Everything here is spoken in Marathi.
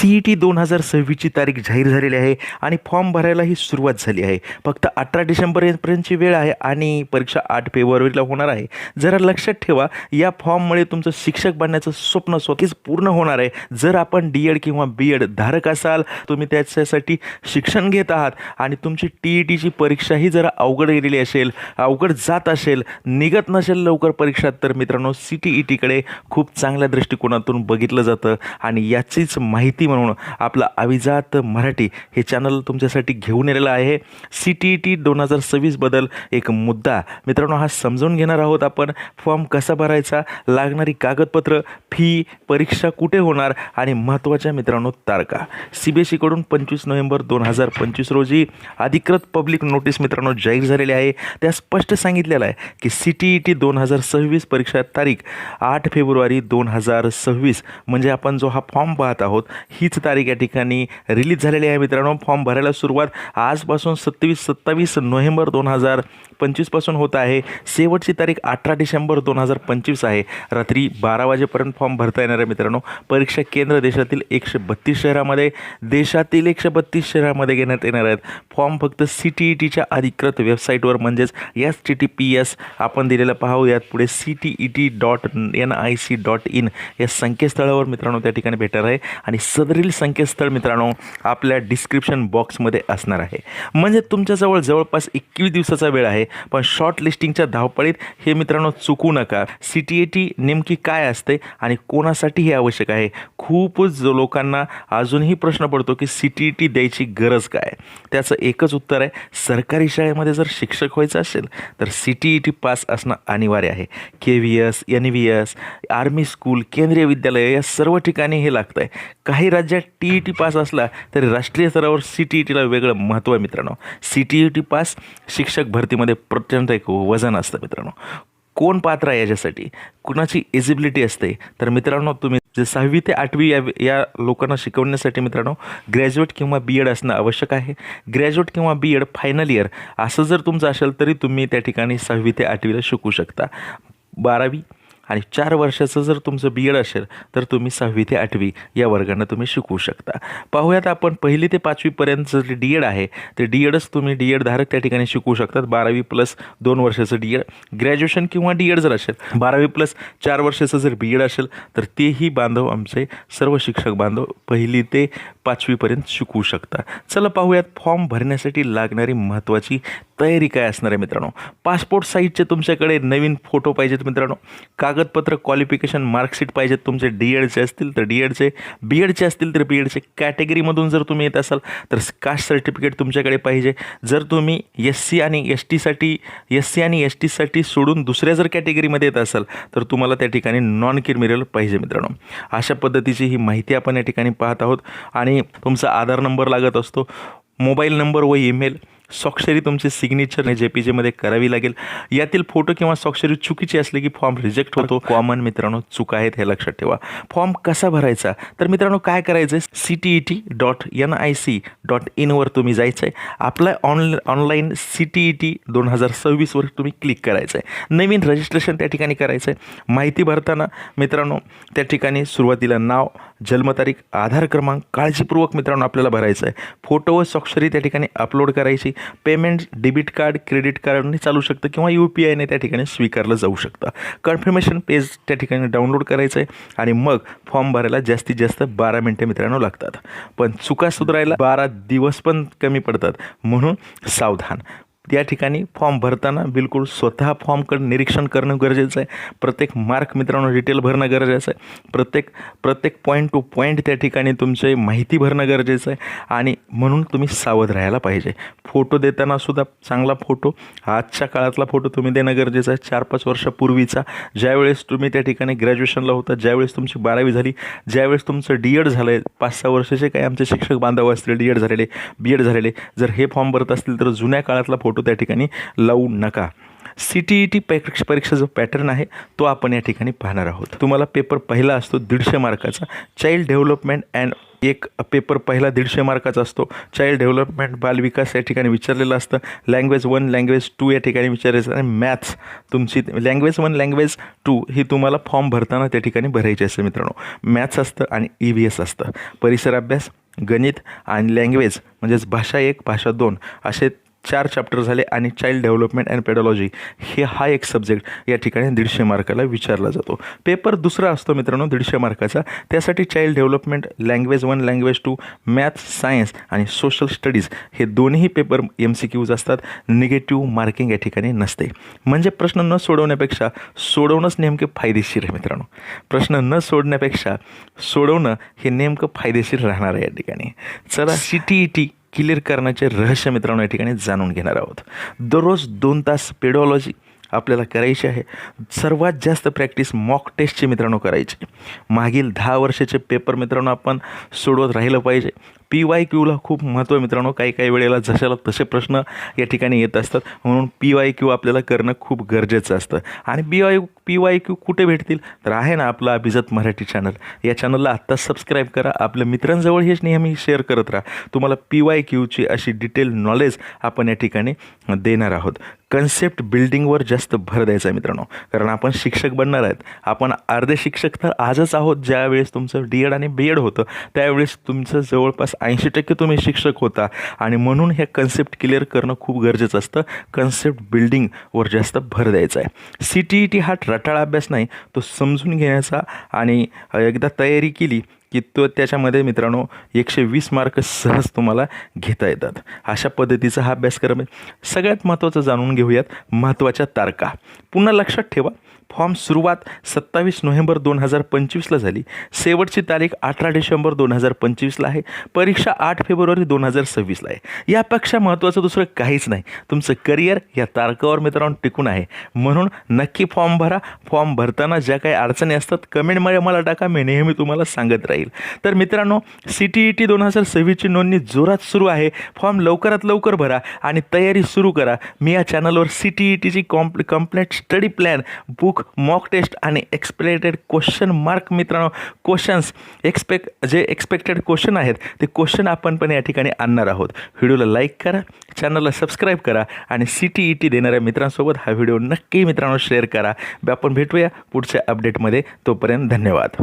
CET 2026ची तारीख जाहीर झालेली आहे आणि फॉर्म भरायलाही सुरुवात झाली आहे. फक्त 18 डिसेंबरपर्यंतची वेळ आहे आणि परीक्षा 8 फेब्रुवारीला होणार आहे. जरा लक्षात ठेवा, या फॉर्ममुळे तुमचं शिक्षक बनण्याचं स्वप्न स्वतःच पूर्ण होणार आहे. जर आपण DED किंवा BEd धारक असाल, तुम्ही त्याच्यासाठी शिक्षण घेत आहात आणि तुमची TETची परीक्षाही जरा अवघड गेलेली असेल, अवघड जात असेल, निघत नसेल लवकर परीक्षा, तर मित्रांनो CTETकडे खूप चांगल्या दृष्टिकोनातून बघितलं जातं आणि याचीच माहिती म्हणून आपला अभिजात मराठी हे चॅनल तुमच्यासाठी घेऊन आलेलं आहे. CTET 2026 बद्दल एक मुद्दा मित्रांनो हा समजून घेणार आहोत आपण. फॉर्म कसा भरायचा, लागणारी कागदपत्र, फी, परीक्षा कुठे होणार आणि महत्त्वाच्या मित्रांनो तारखा. CBSE कडून 25 नोव्हेंबर 2025 रोजी अधिकृत पब्लिक नोटीस मित्रांनो जाहीर झालेली आहे. त्या स्पष्ट सांगितलेलं आहे की CTET 2026 परीक्षा तारीख 8 फेब्रुवारी 2026 म्हणजे आपण जो हा फॉर्म पाहत आहोत हीच तारीख या ठिकाणी रिलीज झालेली आहे मित्रांनो. फॉर्म भरायला सुरुवात आजपासून 27 नोव्हेंबर 2025 पासून होत आहे. शेवटची तारीख 18 डिसेंबर 2025 आहे. रात्री 12 वाजेपर्यंत फॉर्म भरता येणार आहे मित्रांनो. परीक्षा केंद्र देशातील 132 शहरामध्ये घेण्यात येणार आहेत. फॉर्म फक्त CTETच्या अधिकृत वेबसाईटवर म्हणजेच HTTPS आपण दिलेलं पाहूयात पुढे CTET.nic.in या संकेतस्थळावर मित्रांनो त्या ठिकाणी भेटणार आहे आणि सदरील संकेतस्थळ मित्रांनो आपल्या डिस्क्रिप्शन बॉक्समध्ये असणार आहे. म्हणजे तुमच्याजवळ जवळपास 21 दिवसाचा वेळ आहे. पण शॉर्ट लिस्टिंगच्या धावपळीत हे मित्रांनो चुकू नका. CTET नेमकी काय असते आणि कोणासाठी हे आवश्यक आहे. खूपच लोकांना अजूनही प्रश्न पडतो की CTET द्यायची गरज काय. त्याचं एकच उत्तर आहे, सरकारी शाळेमध्ये जर शिक्षक व्हायचं असेल तर CTET पास असणं अनिवार्य आहे. KVS, NVS, आर्मी स्कूल, केंद्रीय विद्यालय या सर्व ठिकाणी हे लागतं आहे. काही राज्यात TET पास असला तरी राष्ट्रीय स्तरावर CTETला वेगळं महत्त्व आहे मित्रांनो. CTET पास शिक्षक भरतीमध्ये प्रचंड एक वजन असतं मित्रांनो. कोण पात्र आहे याच्यासाठी, कुणाची एजिबिलिटी असते, तर मित्रांनो तुम्ही जे 6वी ते 8वी या लोकांना शिकवण्यासाठी मित्रांनो ग्रॅज्युएट किंवा BEd असणं आवश्यक आहे. ग्रॅज्युएट किंवा BEd फायनल इयर असं जर तुमचं असेल तरी तुम्ही त्या ठिकाणी 6वी ते 8वीला शिकू शकता. 12वी आणि 4 वर्षाचं जर तुमचं BEd असेल तर तुम्ही 6वी ते 8वी या वर्गानं तुम्ही शिकू शकता. पाहूयात आपण 1ली ते 5वीपर्यंतचं जे DED आहे ते DEDच तुम्ही DED धारक त्या ठिकाणी शिकू शकतात. 12वी प्लस 2 वर्षाचं DED. ग्रॅज्युएशन किंवा DED जर असेल, 12वी प्लस 4 वर्षाचं जर BED असेल तर तेही बांधव आमचे सर्व शिक्षक बांधव 1ली ते 5वीपर्यंत शिकू शकता. चला पाहूयात फॉर्म भरण्यासाठी लागणारी महत्त्वाची तयारी काय असणार आहे मित्रांनो. पासपोर्ट साईजचे तुमच्याकडे नवीन फोटो पाहिजेत मित्रांनो. कागदपत्र, क्वालिफिकेशन, मार्कशीट पाहिजेत तुमचे. DEDचे असतील तर DEDचे, BEDचे असतील तर BEDचे. कॅटेगरीमधून जर तुम्ही येत असाल तर कास्ट सर्टिफिकेट तुमच्याकडे पाहिजे. जर तुम्ही SC आणि ST साठी सोडून दुसऱ्या जर कॅटेगरीमध्ये येत असाल तर तुम्हाला त्या ठिकाणी नॉन क्रिमिनल पाहिजे मित्रांनो. अशा पद्धतीची ही माहिती आपण या ठिकाणी पाहत आहोत. आणि तुमचा आधार नंबर लागत असतो, मोबाईल नंबर व ईमेल, स्वाक्षरी तुमची सिग्नेचर JPGमध्ये करावी लागेल. यातील फोटो किंवा स्वाक्षरी चुकीची असली की फॉर्म रिजेक्ट होतो. कॉमन मित्रांनो चूक आहेत हे लक्षात ठेवा. फॉर्म कसा भरायचा, तर मित्रांनो काय करायचं आहे, CTET.nic.in वर तुम्ही जायचं आहे. आपला ऑनलाईन CTET 2026 वर तुम्ही क्लिक करायचं आहे. नवीन रजिस्ट्रेशन त्या ठिकाणी करायचं आहे. माहिती भरताना मित्रांनो त्या ठिकाणी सुरुवातीला नाव, जन्मतारीख, आधार क्रमांक काळजीपूर्वक मित्रांनो आपल्याला भरायचं आहे. फोटो व स्वाक्षरी त्या ठिकाणी अपलोड करायची. पेमेंट डेबिट कार्ड, क्रेडिट कार्डने चालू शकतं किंवा UPIने त्या ठिकाणी स्वीकारलं जाऊ शकतं. कन्फर्मेशन पेज त्या ठिकाणी डाउनलोड करायचं आहे आणि मग फॉर्म भरायला जास्तीत जास्त 12 मिनिटं मित्रांनो लागतात. पण चुका सुधारायला 12 दिवस पण कमी पडतात, म्हणून सावधान. या ठिकाणी फॉर्म भरताना बिलकुल स्वतः फॉर्मकडे निरीक्षण करणं गरजेचं आहे. प्रत्येक मार्क मित्रांनो डिटेल भरणं गरजेचं आहे. प्रत्येक पॉईंट टू पॉईंट त्या ठिकाणी तुमचे माहिती भरणं गरजेचं आहे आणि म्हणून तुम्ही सावध राहायला पाहिजे. फोटो देताना सुद्धा चांगला फोटो, आजच्या काळातला फोटो तुम्ही देणं गरजेचं आहे. 4-5 वर्षापूर्वीचा, ज्यावेळेस तुम्ही त्या ठिकाणी ग्रॅज्युएशनला होता, ज्यावेळेस तुमची 12वी झाली, ज्यावेळेस तुमचं DED झालं आहे. 5-6 वर्षाचे काही आमचे शिक्षक बांधव असतील DED झालेले, BED झालेले, जर हे फॉर्म भरत असतील तर जुन्या काळातला फोटो त्या ठिकाणी लावू नका. CTET परीक्षा जो पॅटर्न आहे तो आपण या ठिकाणी पाहणार आहोत. तुम्हाला पेपर पहिला असतो 150 मार्काचा, चाइल्ड डेव्हलपमेंट अँड एक पेपर पहिला 150 मार्काचा असतो. चाइल्ड डेव्हलपमेंट बालविकास या ठिकाणी विचारलेलं असतं. लँग्वेज 1 लँग्वेज 2 या ठिकाणी विचारायचं आणि मॅथ्स तुमची लँग्वेज 1 लँग्वेज 2 ही तुम्हाला फॉर्म भरताना त्या ठिकाणी भरायची असते मित्रांनो. मॅथ्स असतं आणि EVS असतं. परिसर अभ्यास, गणित आणि लँग्वेज म्हणजेच भाषा 1 भाषा 2 असे 4 चॅप्टर झाले आणि चाइल्ड डेव्हलपमेंट अँड पेडॉलॉजी हा एक सब्जेक्ट या ठिकाणी 150 मार्काला विचारला जातो. पेपर दुसरा असतो मित्रांनो 150 मार्काचा. त्यासाठी child development, language 1 language 2, maths, science आणि सोशल स्टडीज हे दोन्ही पेपर MCQs असतात. निगेटिव्ह मार्किंग या ठिकाणी नसते. म्हणजे प्रश्न न सोडवण्यापेक्षा सोडवणंच नेमके फायदेशीर आहे मित्रांनो. प्रश्न न सोडण्यापेक्षा सोडवणं हे नेमकं फायदेशीर राहणार आहे या ठिकाणी. चला CTET क्लिअर करण्याचे रहस्य मित्रांनो या ठिकाणी जाणून घेणार आहोत. दररोज 2 तास पेडॉलॉजी आपल्याला करायची आहे. सर्वात जास्त प्रॅक्टिस मॉक टेस्टची मित्रांनो करायची. मागील 10 वर्षाचे पेपर मित्रांनो आपण सोडवत राहिलं पाहिजे. PYQला खूप महत्त्व आहे मित्रांनो. काही वेळेला जशाला तसे प्रश्न या ठिकाणी येत असतात, म्हणून PYQ आपल्याला करणं खूप गरजेचं असतं. आणि PYQ कुठे भेटतील तर आहे ना आपलं अभिजात मराठी चॅनल. या चॅनलला आत्ताच सबस्क्राईब करा. आपल्या मित्रांजवळ हेच नेहमी शेअर करत राहा. तुम्हाला PYQची अशी डिटेल नॉलेज आपण या ठिकाणी देणार आहोत. कन्सेप्ट बिल्डिंगवर जास्त भर द्यायचा आहे मित्रांनो, कारण आपण शिक्षक बनणार आहेत. आपण अर्धे शिक्षक तर आजच आहोत. ज्यावेळेस तुमचं D.Ed आणि B.Ed होतं त्यावेळेस तुमचं जवळपास 80% तुम्ही शिक्षक होता आणि म्हणून हे कन्सेप्ट क्लिअर करणं खूप गरजेचं असतं. कन्सेप्ट बिल्डिंगवर जास्त भर द्यायचा आहे. CTET हा रटाळ अभ्यास नाही, तो समजून घेण्याचा आणि एकदा तयारी केली की तो त्याच्यामध्ये मित्रांनो 120 मार्क सहज तुम्हाला घेता येतात. अशा पद्धतीचा हा अभ्यासक्रम आहे. सगळ्यात महत्त्वाचं जाणून घेऊयात महत्त्वाच्या तारखा. पुन्हा लक्षात ठेवा, फॉर्म सुरुवात 27 नोव्हेंबर 2025ला झाली. शेवटची तारीख 18 डिसेंबर 2025ला आहे. परीक्षा 8 फेब्रुवारी 2026ला आहे. यापेक्षा महत्त्वाचं दुसरं काहीच नाही. तुमचं करिअर या तारखावर मित्रांनो टिकून आहे. म्हणून नक्की फॉर्म भरा. फॉर्म भरताना ज्या काही अडचणी असतात कमेंटमध्ये मला टाका. मी नेहमी तुम्हाला सांगत राहील. तर मित्रांनो CTET 2026ची नोंदणी जोरात सुरू आहे. फॉर्म लवकरात लवकर भरा आणि तयारी सुरू करा. मी या चॅनलवर CTETची complete study plan, book, mock test आणि एक्सपेक्टेड क्वेश्चन मार्क मित्रांनो क्वेश्चन्स एक्सपेक्टेड क्वेश्चन आहेत ते क्वेश्चन आपण पण या ठिकाणी आणणार आहोत. व्हिडिओला लाईक करा, चॅनलला सबस्क्राईब करा आणि CTET देणाऱ्या मित्रांसोबत हा व्हिडिओ नक्की मित्रांनो शेअर करा. आपण भेटूया पुढच्या अपडेटमध्ये. तोपर्यंत धन्यवाद.